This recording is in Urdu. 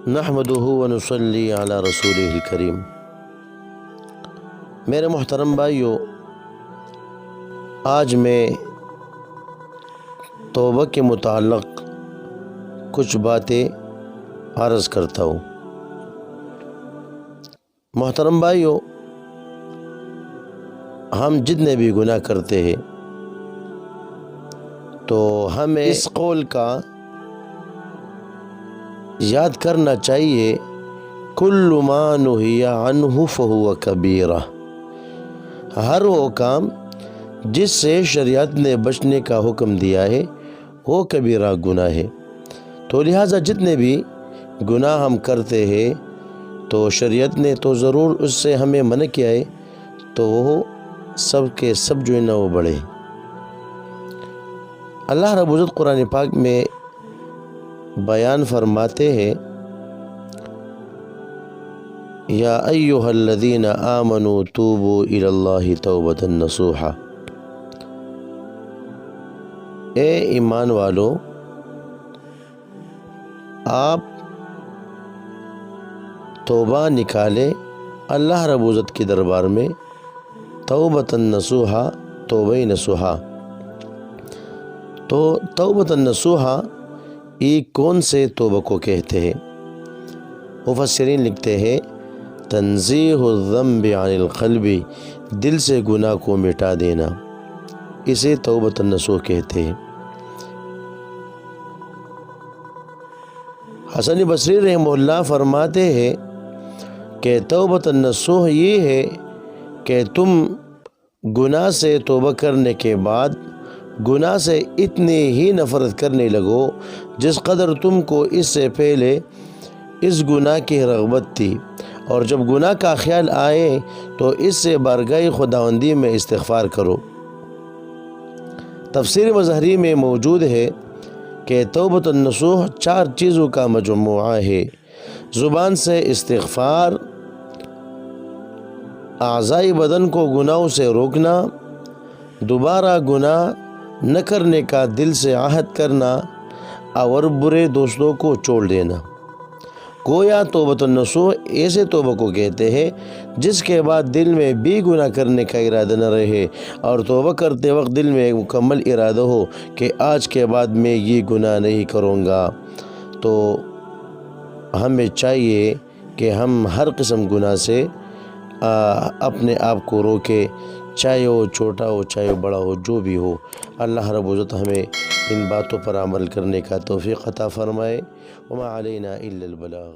نحمدہ ونصلی علی رسولہ الکریم۔ میرے محترم بھائیو، آج میں توبہ کے متعلق کچھ باتیں عرض کرتا ہوں۔ محترم بھائیو، ہم جتنے بھی گناہ کرتے ہیں تو ہمیں اس قول کا یاد کرنا چاہیے، کل ما نہی عنہ فہو کبیرہ۔ ہر وہ کام جس سے شریعت نے بچنے کا حکم دیا ہے وہ کبیرہ گناہ ہے۔ تو لہٰذا جتنے بھی گناہ ہم کرتے ہیں تو شریعت نے تو ضرور اس سے ہمیں منع کیا ہے، تو وہ سب کے سب جو ہے نا وہ بڑے۔ اللہ رب العزت قرآن پاک میں بیان فرماتے ہیں، یا ایہا الذین آمنوا توبوا الی اللہ توبۃ نصوحا۔ اے ایمان والو، آپ توبہ نکالے اللہ رب العزت کے دربار میں، توبۃ نصوحا، توبہ نصوحا۔ تو توبۃ نصوحا یہ کون سے توبہ کو کہتے ہیں؟ مفسرین لکھتے ہیں، تنزیہ الذنب عن القلب، دل سے گناہ کو مٹا دینا، اسے توبۃ النصوح کہتے ہیں۔ حسن بصری رحمہ اللہ فرماتے ہیں کہ توبۃ النصوح یہ ہے کہ تم گناہ سے توبہ کرنے کے بعد گناہ سے اتنی ہی نفرت کرنے لگو جس قدر تم کو اس سے پہلے اس گناہ کی رغبت تھی، اور جب گناہ کا خیال آئے تو اس سے بارگاہ خداوندی میں استغفار کرو۔ تفسیر مظہری میں موجود ہے کہ توبۃ النصوح 4 چیزوں کا مجموعہ ہے: زبان سے استغفار، اعضاء بدن کو گناہوں سے روکنا، دوبارہ گناہ نہ کرنے کا دل سے عہد کرنا، اور برے دوستوں کو چھوڑ دینا۔ گویا توبۃ النصوح ایسے توبہ کو کہتے ہیں جس کے بعد دل میں بھی گناہ کرنے کا ارادہ نہ رہے، اور توبہ کرتے وقت دل میں ایک مکمل ارادہ ہو کہ آج کے بعد میں یہ گناہ نہیں کروں گا۔ تو ہمیں چاہیے کہ ہم ہر قسم گناہ سے اپنے آپ کو روکے، چاہے وہ چھوٹا ہو چاہے وہ بڑا ہو، جو بھی ہو۔ اللہ رب العزت ہمیں ان باتوں پر عمل کرنے کا توفیق عطا فرمائے۔ وما علینا الا البلاغ۔